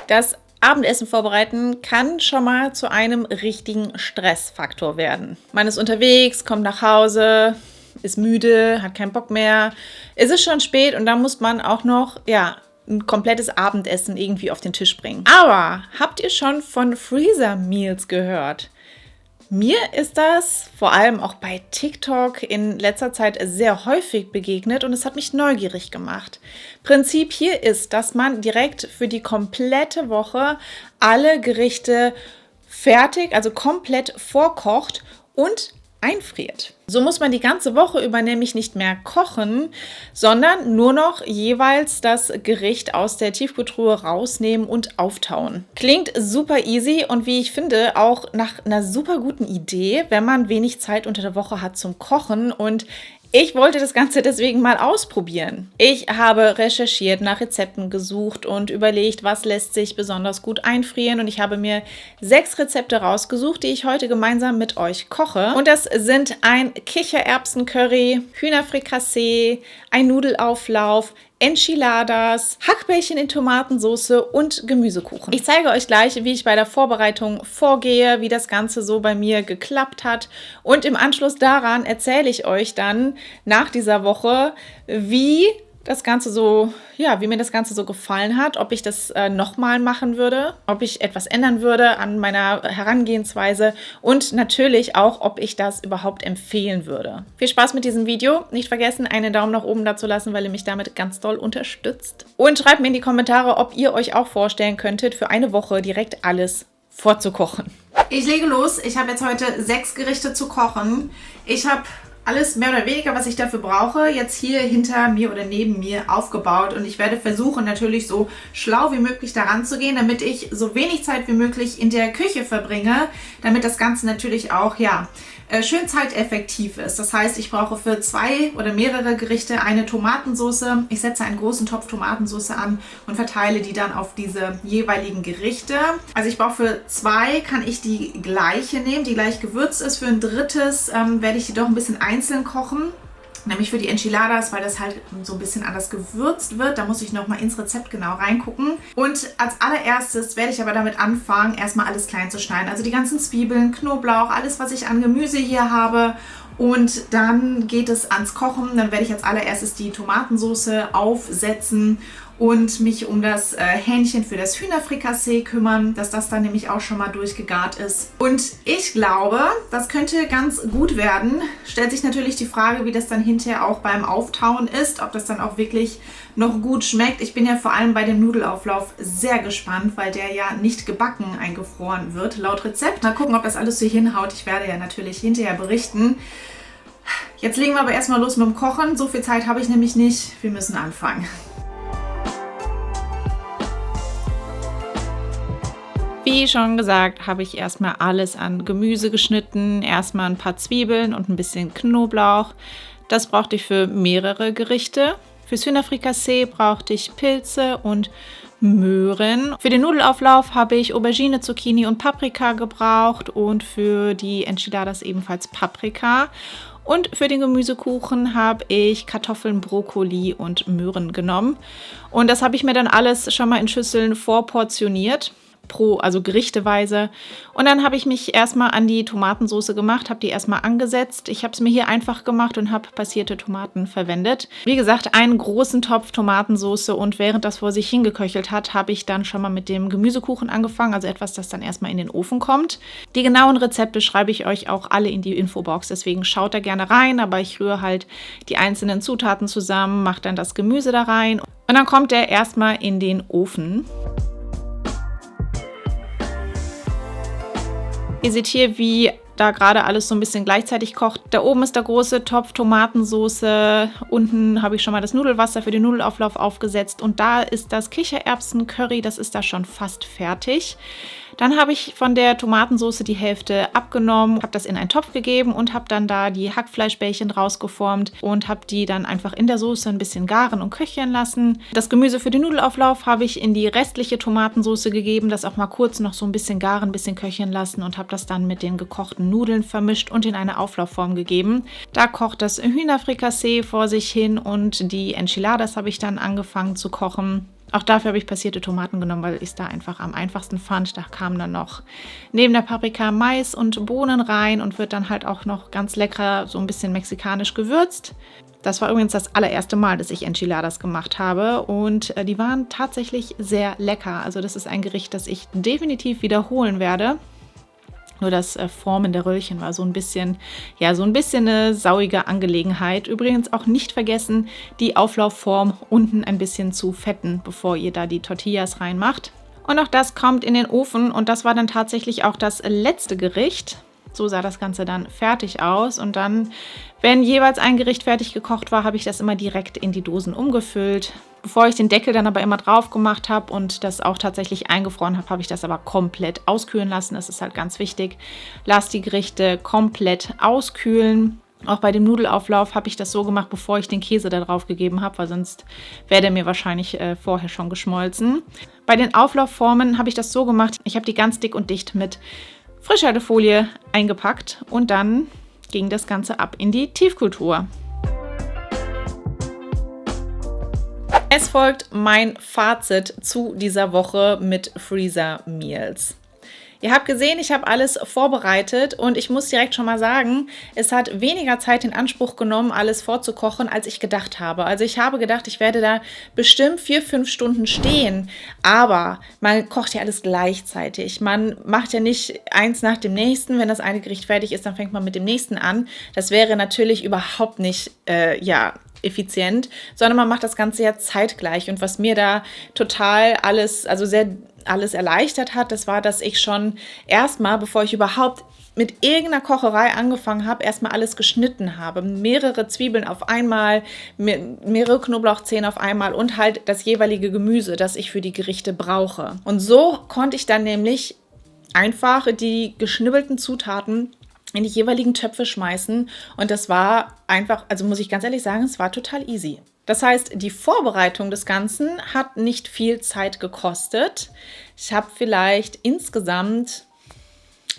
Das Abendessen vorbereiten kann schon mal zu einem richtigen Stressfaktor werden. Man ist unterwegs, kommt nach Hause, ist müde, hat keinen Bock mehr. Es ist schon spät und dann muss man auch noch, ein komplettes Abendessen irgendwie auf den Tisch bringen. Aber habt ihr schon von Freezer Meals gehört? Mir ist das vor allem auch bei TikTok in letzter Zeit sehr häufig begegnet und es hat mich neugierig gemacht. Prinzip hier ist, dass man direkt für die komplette Woche alle Gerichte fertig, also komplett vorkocht und einfriert. So muss man die ganze Woche über nämlich nicht mehr kochen, sondern nur noch jeweils das Gericht aus der Tiefkühltruhe rausnehmen und auftauen. Klingt super easy und wie ich finde, auch nach einer super guten Idee, wenn man wenig Zeit unter der Woche hat zum Kochen. Und ich wollte das Ganze deswegen mal ausprobieren. Ich habe recherchiert, nach Rezepten gesucht und überlegt, was lässt sich besonders gut einfrieren. Und ich habe mir 6 Rezepte rausgesucht, die ich heute gemeinsam mit euch koche. Und das sind ein Kichererbsen-Curry, Hühnerfrikassee, ein Nudelauflauf, Enchiladas, Hackbällchen in Tomatensauce und Gemüsekuchen. Ich zeige euch gleich, wie ich bei der Vorbereitung vorgehe, wie das Ganze so bei mir geklappt hat. Und im Anschluss daran erzähle ich euch dann nach dieser Woche, wie mir das Ganze so gefallen hat, ob ich das nochmal machen würde, ob ich etwas ändern würde an meiner Herangehensweise und natürlich auch, ob ich das überhaupt empfehlen würde. Viel Spaß mit diesem Video. Nicht vergessen, einen Daumen nach oben da zu lassen, weil ihr mich damit ganz doll unterstützt. Und schreibt mir in die Kommentare, ob ihr euch auch vorstellen könntet, für eine Woche direkt alles vorzukochen. Ich lege los. Ich habe jetzt heute 6 Gerichte zu kochen. Ich habe alles mehr oder weniger, was ich dafür brauche, jetzt hier hinter mir oder neben mir aufgebaut. Und ich werde versuchen, natürlich so schlau wie möglich daran zu gehen, damit ich so wenig Zeit wie möglich in der Küche verbringe, damit das Ganze natürlich auch, schön zeiteffektiv ist. Das heißt, ich brauche für 2 oder mehrere Gerichte eine Tomatensauce. Ich setze einen großen Topf Tomatensauce an und verteile die dann auf diese jeweiligen Gerichte. Also ich brauche für 2, kann ich die gleiche nehmen, die gleich gewürzt ist. Für ein drittes werde ich die doch ein bisschen einzeln kochen. Nämlich für die Enchiladas, weil das halt so ein bisschen anders gewürzt wird. Da muss ich nochmal ins Rezept genau reingucken. Und als allererstes werde ich aber damit anfangen, erstmal alles klein zu schneiden. Also die ganzen Zwiebeln, Knoblauch, alles, was ich an Gemüse hier habe. Und dann geht es ans Kochen. Dann werde ich als allererstes die Tomatensauce aufsetzen und mich um das Hähnchen für das Hühnerfrikassee kümmern, dass das dann nämlich auch schon mal durchgegart ist. Und ich glaube, das könnte ganz gut werden. Stellt sich natürlich die Frage, wie das dann hinterher auch beim Auftauen ist, ob das dann auch wirklich noch gut schmeckt. Ich bin ja vor allem bei dem Nudelauflauf sehr gespannt, weil der ja nicht gebacken eingefroren wird, laut Rezept. Mal gucken, ob das alles so hinhaut. Ich werde ja natürlich hinterher berichten. Jetzt legen wir aber erstmal los mit dem Kochen. So viel Zeit habe ich nämlich nicht. Wir müssen anfangen. Wie schon gesagt, habe ich erstmal alles an Gemüse geschnitten. Erstmal ein paar Zwiebeln und ein bisschen Knoblauch. Das brauchte ich für mehrere Gerichte. Fürs Hühnerfrikassee brauchte ich Pilze und Möhren. Für den Nudelauflauf habe ich Aubergine, Zucchini und Paprika gebraucht und für die Enchiladas ebenfalls Paprika. Und für den Gemüsekuchen habe ich Kartoffeln, Brokkoli und Möhren genommen. Und das habe ich mir dann alles schon mal in Schüsseln vorportioniert. Also gerichteweise. Und dann habe ich mich erstmal an die Tomatensauce gemacht, habe die erstmal angesetzt. Ich habe es mir hier einfach gemacht und habe passierte Tomaten verwendet. Wie gesagt, einen großen Topf Tomatensauce und während das vor sich hingeköchelt hat, habe ich dann schon mal mit dem Gemüsekuchen angefangen, also etwas, das dann erstmal in den Ofen kommt. Die genauen Rezepte schreibe ich euch auch alle in die Infobox, deswegen schaut da gerne rein, aber ich rühre halt die einzelnen Zutaten zusammen, mache dann das Gemüse da rein und dann kommt der erstmal in den Ofen. Ihr seht hier, wie da gerade alles so ein bisschen gleichzeitig kocht. Da oben ist der große Topf Tomatensauce. Unten habe ich schon mal das Nudelwasser für den Nudelauflauf aufgesetzt. Und da ist das Kichererbsen-Curry, das ist da schon fast fertig. Dann habe ich von der Tomatensauce die Hälfte abgenommen, habe das in einen Topf gegeben und habe dann da die Hackfleischbällchen rausgeformt und habe die dann einfach in der Soße ein bisschen garen und köcheln lassen. Das Gemüse für den Nudelauflauf habe ich in die restliche Tomatensauce gegeben, das auch mal kurz noch so ein bisschen garen, ein bisschen köcheln lassen und habe das dann mit den gekochten Nudeln vermischt und in eine Auflaufform gegeben. Da kocht das Hühnerfrikassee vor sich hin und die Enchiladas habe ich dann angefangen zu kochen. Auch dafür habe ich passierte Tomaten genommen, weil ich es da einfach am einfachsten fand. Da kamen dann noch neben der Paprika Mais und Bohnen rein und wird dann halt auch noch ganz lecker so ein bisschen mexikanisch gewürzt. Das war übrigens das allererste Mal, dass ich Enchiladas gemacht habe und die waren tatsächlich sehr lecker. Also das ist ein Gericht, das ich definitiv wiederholen werde. Nur das Formen der Röllchen war so ein bisschen eine sauige Angelegenheit. Übrigens auch nicht vergessen, die Auflaufform unten ein bisschen zu fetten, bevor ihr da die Tortillas reinmacht. Und auch das kommt in den Ofen und das war dann tatsächlich auch das letzte Gericht. So sah das Ganze dann fertig aus und dann, wenn jeweils ein Gericht fertig gekocht war, habe ich das immer direkt in die Dosen umgefüllt. Bevor ich den Deckel dann aber immer drauf gemacht habe und das auch tatsächlich eingefroren habe, habe ich das aber komplett auskühlen lassen. Das ist halt ganz wichtig. Lasst die Gerichte komplett auskühlen. Auch bei dem Nudelauflauf habe ich das so gemacht, bevor ich den Käse da drauf gegeben habe, weil sonst wäre der mir wahrscheinlich vorher schon geschmolzen. Bei den Auflaufformen habe ich das so gemacht, ich habe die ganz dick und dicht mit Frischhaltefolie eingepackt und dann ging das Ganze ab in die Tiefkühltruhe. Es folgt mein Fazit zu dieser Woche mit Freezer Meals. Ihr habt gesehen, ich habe alles vorbereitet und ich muss direkt schon mal sagen, es hat weniger Zeit in Anspruch genommen, alles vorzukochen, als ich gedacht habe. Also ich habe gedacht, ich werde da bestimmt 4-5 Stunden stehen, aber man kocht ja alles gleichzeitig. Man macht ja nicht eins nach dem nächsten. Wenn das eine Gericht fertig ist, dann fängt man mit dem nächsten an. Das wäre natürlich überhaupt nicht, effizient, sondern man macht das Ganze ja zeitgleich. Und was mir da total alles erleichtert hat, das war, dass ich schon erstmal, bevor ich überhaupt mit irgendeiner Kocherei angefangen habe, erstmal alles geschnitten habe. Mehrere Zwiebeln auf einmal, mehrere Knoblauchzehen auf einmal und halt das jeweilige Gemüse, das ich für die Gerichte brauche. Und so konnte ich dann nämlich einfach die geschnibbelten Zutaten in die jeweiligen Töpfe schmeißen und das war einfach, also muss ich ganz ehrlich sagen, es war total easy. Das heißt, die Vorbereitung des Ganzen hat nicht viel Zeit gekostet. Ich habe vielleicht insgesamt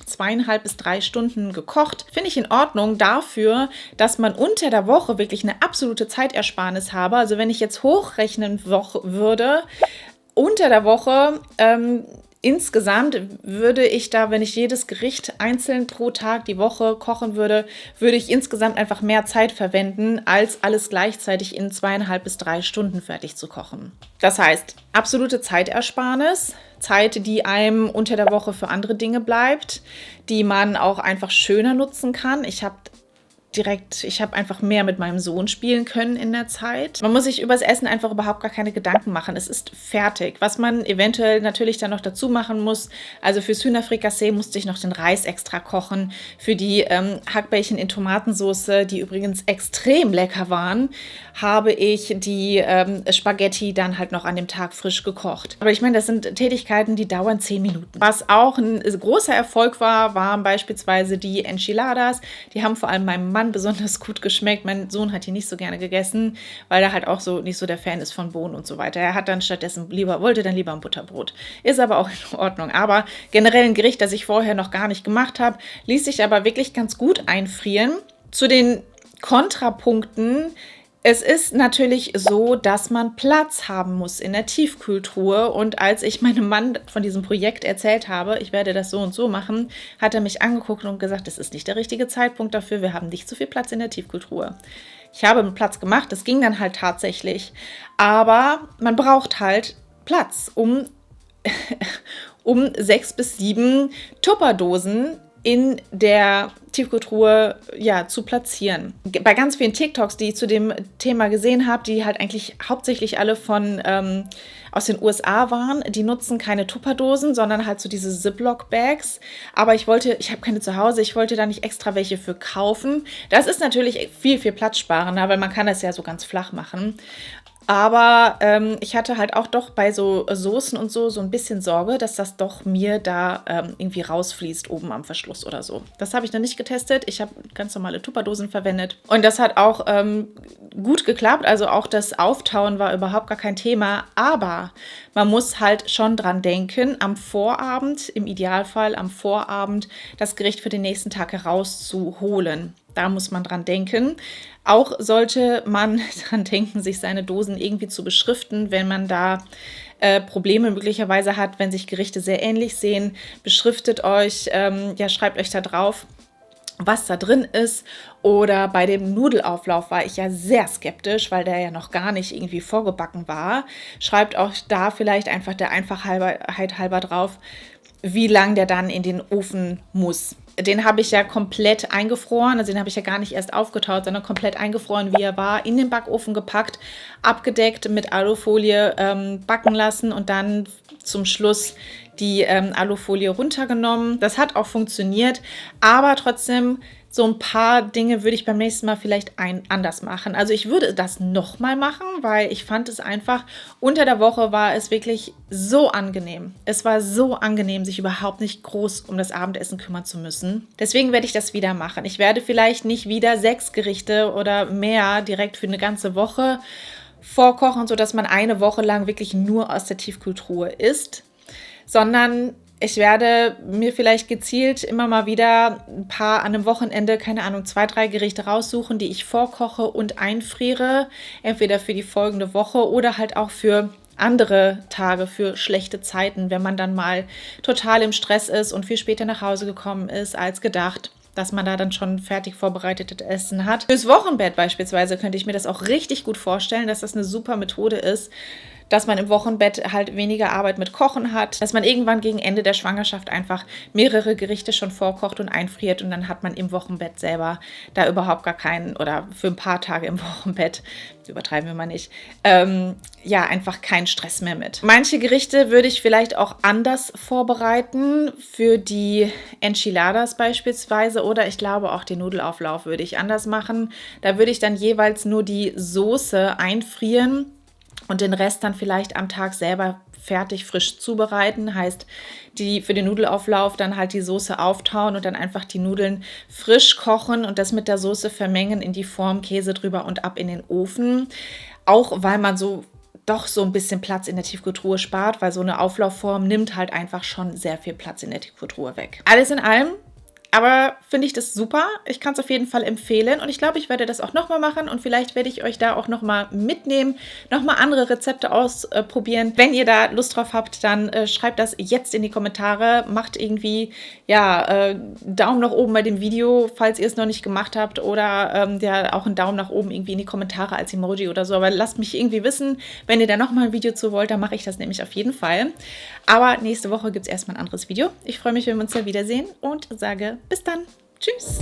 2,5 bis 3 Stunden gekocht. Finde ich in Ordnung dafür, dass man unter der Woche wirklich eine absolute Zeitersparnis habe. Also wenn ich jetzt hochrechnen würde, unter der Woche insgesamt würde ich da, wenn ich jedes Gericht einzeln pro Tag die Woche kochen würde, würde ich insgesamt einfach mehr Zeit verwenden, als alles gleichzeitig in 2,5 bis 3 Stunden fertig zu kochen. Das heißt, absolute Zeitersparnis, Zeit, die einem unter der Woche für andere Dinge bleibt, die man auch einfach schöner nutzen kann. Ich habe einfach mehr mit meinem Sohn spielen können in der Zeit. Man muss sich übers Essen einfach überhaupt gar keine Gedanken machen. Es ist fertig. Was man eventuell natürlich dann noch dazu machen muss, also fürs Hühnerfrikassee musste ich noch den Reis extra kochen. Für die Hackbällchen in Tomatensauce, die übrigens extrem lecker waren, habe ich die Spaghetti dann halt noch an dem Tag frisch gekocht. Aber ich meine, das sind Tätigkeiten, die dauern 10 Minuten. Was auch ein großer Erfolg war, waren beispielsweise die Enchiladas. Die haben vor allem meinem Mann besonders gut geschmeckt. Mein Sohn hat die nicht so gerne gegessen, weil er halt auch so nicht so der Fan ist von Bohnen und so weiter. Er hat dann wollte dann lieber ein Butterbrot. Ist aber auch in Ordnung. Aber generell ein Gericht, das ich vorher noch gar nicht gemacht habe, ließ sich aber wirklich ganz gut einfrieren. Zu den Kontrapunkten: Es ist natürlich so, dass man Platz haben muss in der Tiefkühltruhe und als ich meinem Mann von diesem Projekt erzählt habe, ich werde das so und so machen, hat er mich angeguckt und gesagt, das ist nicht der richtige Zeitpunkt dafür, wir haben nicht so viel Platz in der Tiefkühltruhe. Ich habe einen Platz gemacht, das ging dann halt tatsächlich, aber man braucht halt Platz, um 6 bis 7 Tupperdosen in der Tiefkühltruhe zu platzieren. Bei ganz vielen TikToks, die ich zu dem Thema gesehen habe, die halt eigentlich hauptsächlich alle aus den USA waren, die nutzen keine Tupperdosen, sondern halt so diese Ziploc-Bags. Aber ich habe keine zu Hause, ich wollte da nicht extra welche für kaufen. Das ist natürlich viel, viel platzsparender, weil man kann das ja so ganz flach machen. Aber ich hatte halt auch doch bei so Soßen und so ein bisschen Sorge, dass das doch mir da irgendwie rausfließt oben am Verschluss oder so. Das habe ich noch nicht getestet. Ich habe ganz normale Tupperdosen verwendet. Und das hat auch gut geklappt. Also auch das Auftauen war überhaupt gar kein Thema. Aber man muss halt schon dran denken, am Vorabend, im Idealfall am Vorabend, das Gericht für den nächsten Tag herauszuholen. Da muss man dran denken. Auch sollte man dran denken, sich seine Dosen irgendwie zu beschriften, wenn man da Probleme möglicherweise hat, wenn sich Gerichte sehr ähnlich sehen. Beschriftet euch, schreibt euch da drauf, was da drin ist. Oder bei dem Nudelauflauf war ich ja sehr skeptisch, weil der ja noch gar nicht irgendwie vorgebacken war. Schreibt auch da vielleicht einfach der Einfachheit halber drauf, wie lang der dann in den Ofen muss. Den habe ich ja komplett eingefroren, also den habe ich ja gar nicht erst aufgetaut, sondern komplett eingefroren, wie er war, in den Backofen gepackt, abgedeckt mit Alufolie backen lassen und dann zum Schluss die Alufolie runtergenommen. Das hat auch funktioniert, aber trotzdem so ein paar Dinge würde ich beim nächsten Mal vielleicht anders machen. Also ich würde das nochmal machen, weil ich fand es einfach, unter der Woche war es wirklich so angenehm. Es war so angenehm, sich überhaupt nicht groß um das Abendessen kümmern zu müssen. Deswegen werde ich das wieder machen. Ich werde vielleicht nicht wieder 6 Gerichte oder mehr direkt für eine ganze Woche vorkochen, sodass man eine Woche lang wirklich nur aus der Tiefkühltruhe isst, sondern ich werde mir vielleicht gezielt immer mal wieder ein paar an einem Wochenende, keine Ahnung, 2, 3 Gerichte raussuchen, die ich vorkoche und einfriere. Entweder für die folgende Woche oder halt auch für andere Tage, für schlechte Zeiten, wenn man dann mal total im Stress ist und viel später nach Hause gekommen ist als gedacht, dass man da dann schon fertig vorbereitetes Essen hat. Fürs Wochenbett beispielsweise könnte ich mir das auch richtig gut vorstellen, dass das eine super Methode ist, dass man im Wochenbett halt weniger Arbeit mit Kochen hat, dass man irgendwann gegen Ende der Schwangerschaft einfach mehrere Gerichte schon vorkocht und einfriert und dann hat man im Wochenbett selber da überhaupt gar keinen, oder für ein paar Tage im Wochenbett, übertreiben wir mal nicht, einfach keinen Stress mehr mit. Manche Gerichte würde ich vielleicht auch anders vorbereiten, für die Enchiladas beispielsweise, oder ich glaube auch den Nudelauflauf würde ich anders machen. Da würde ich dann jeweils nur die Soße einfrieren und den Rest dann vielleicht am Tag selber fertig frisch zubereiten. Heißt, für den Nudelauflauf dann halt die Soße auftauen und dann einfach die Nudeln frisch kochen und das mit der Soße vermengen in die Form, Käse drüber und ab in den Ofen. Auch weil man doch so ein bisschen Platz in der Tiefkühltruhe spart, weil so eine Auflaufform nimmt halt einfach schon sehr viel Platz in der Tiefkühltruhe weg. Alles in allem aber finde ich das super. Ich kann es auf jeden Fall empfehlen und ich glaube, ich werde das auch nochmal machen und vielleicht werde ich euch da auch nochmal mitnehmen, nochmal andere Rezepte ausprobieren. Wenn ihr da Lust drauf habt, dann schreibt das jetzt in die Kommentare. Macht irgendwie, Daumen nach oben bei dem Video, falls ihr es noch nicht gemacht habt, oder auch einen Daumen nach oben irgendwie in die Kommentare als Emoji oder so. Aber lasst mich irgendwie wissen, wenn ihr da nochmal ein Video zu wollt, dann mache ich das nämlich auf jeden Fall. Aber nächste Woche gibt es erstmal ein anderes Video. Ich freue mich, wenn wir uns da wiedersehen und sage bis dann. Tschüss.